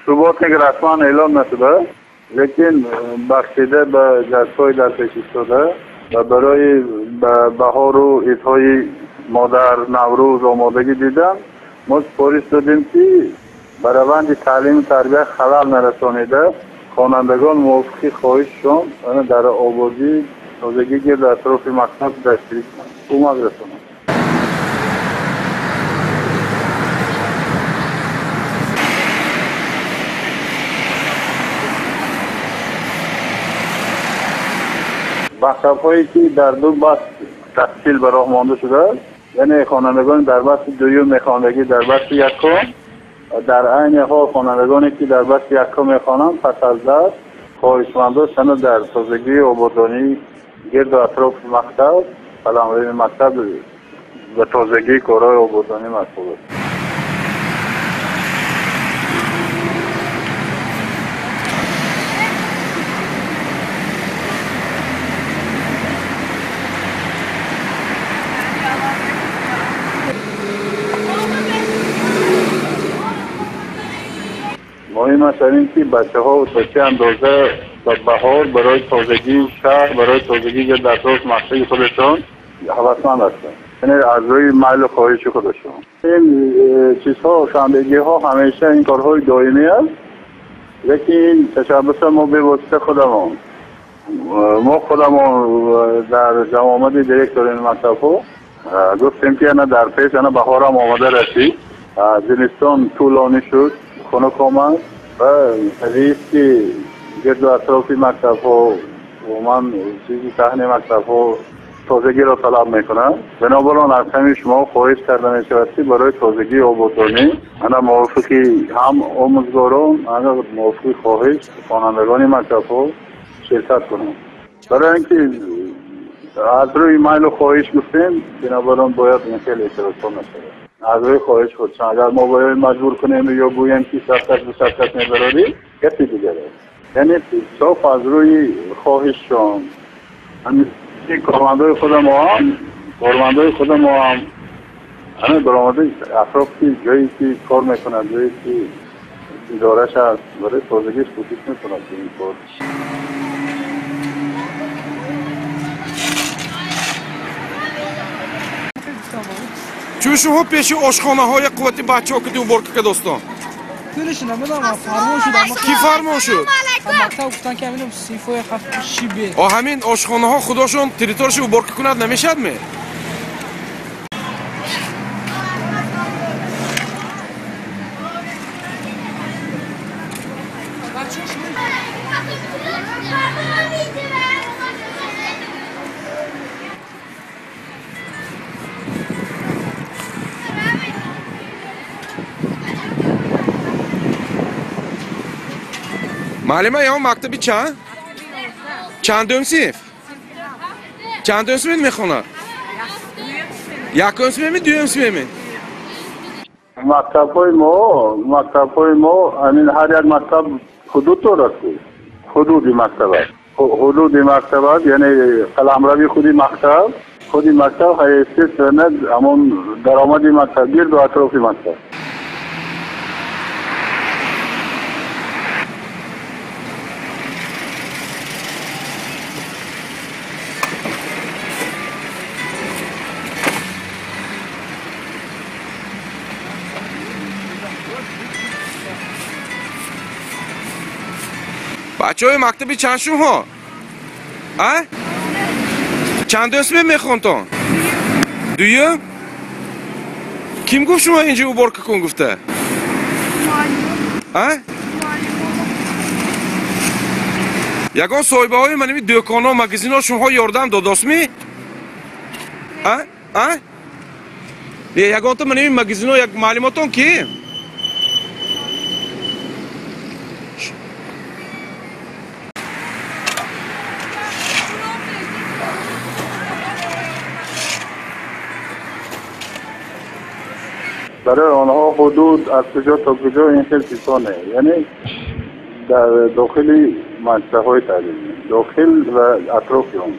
ثبات که رسما اعلام نشده لیکن بخشیده به جلسه‌های در پیش شده و برای بهار و عیدهای مادر نوروز آمادگی دیدن ما سپارش دادیم که به روند تعلیم و تربیت خلل نرسانیده خوانندگان موافقی خواهششان در آبادی تازگی گرد اطراف مکتب دستگیری کمک رسانند. مکتب‌هایی که در دو بخش تفصیل به راه مانده شده یعنی خوانندگان در بخش دوم خوانندگی در بخش یکم در عین حال خوانندگانی که در بخش یکم میخوانند پس از درس خواهشمندانشان در تازگی آبادانی گرد و اطراف مکتب قلمرو مکتب و تازگی کارهای آبادانی مشغول است. مهم است این که بچه ها تا چه اندازه بهار برای تازگی شهر برای تازگی گرد اطراف مکتب خودشان هوسمند هستند یعنی از روی میل و خواهش خودشان این چیزها شنبگی ها همیشه این کارهای دائمی است لیکن تشبس ما به واسطه خودمان ما خودمان در جوامع دیرکتور این مکتب ها گفتیم که در پیش بهار هم آمده رسید زمستان طولانی شد خنک آمد و حدیث که گرد و اطراف مکتب ها و من چیزی صحن مکتب ها تازگی را طلب میکنم بنابراین از همه شما خواهش کرده می شود که برای تازگی آبادانی انا موافقی هم آموزگاران انا موافقی خواهش خوانندگان مکتب ها شرکت کنند برای اینکه از روی میل و خواهش گفتیم بنابراین باید این خیلی اشتراک نشود از روی خواهش خودشان اگر ما باید مجبور کنیم یا گویم که شرکت میبرادیم کسی دیگر است یعنی صاف از روی خواهششان همین کارمندای خود ما هم همه برآمده اطراف که جایی که کار میکنند جایی که ادارهش هست برای تازگیش کوشش میکنند که این کار چون شما پیش آشخانه های قوتی بچه ها کدی بار که دوستان کلش نمیدونم فرمان شد اما کی فرمان شد؟ مکتب گفتن که همین سیفای خفت شی بید همین آشخانه ها خودشون تریتورش بار کند نمیشد می؟ معلمه یا مکتبی چندم صنف؟ چندم صنف میخونه؟ یکم صنف می دوم صنف می؟ مکتب‌های ما همین هر یک مکتب حدود دارد حدود مکتب است یعنی قلمرو خودی مکتب حیثیت ند همون درآمد مکتب گرد و اطراف مکتب بچه های مکتبی چند شما؟ چند اسمه میخوان تو؟ دویم؟ کیم گفت شما اینجا بار کن گفته؟ یکان صاحبه های منیمی دوکان ها مگزین ها شما یاردم داداست می؟ یکان تا منیمی مگزین ها یک معلوماتون کی؟ برای آنها حدود از کجا تا کجا این خیلی چیزانه یعنی در داخل مکتب‌های تعلیمی داخل و اطراف اون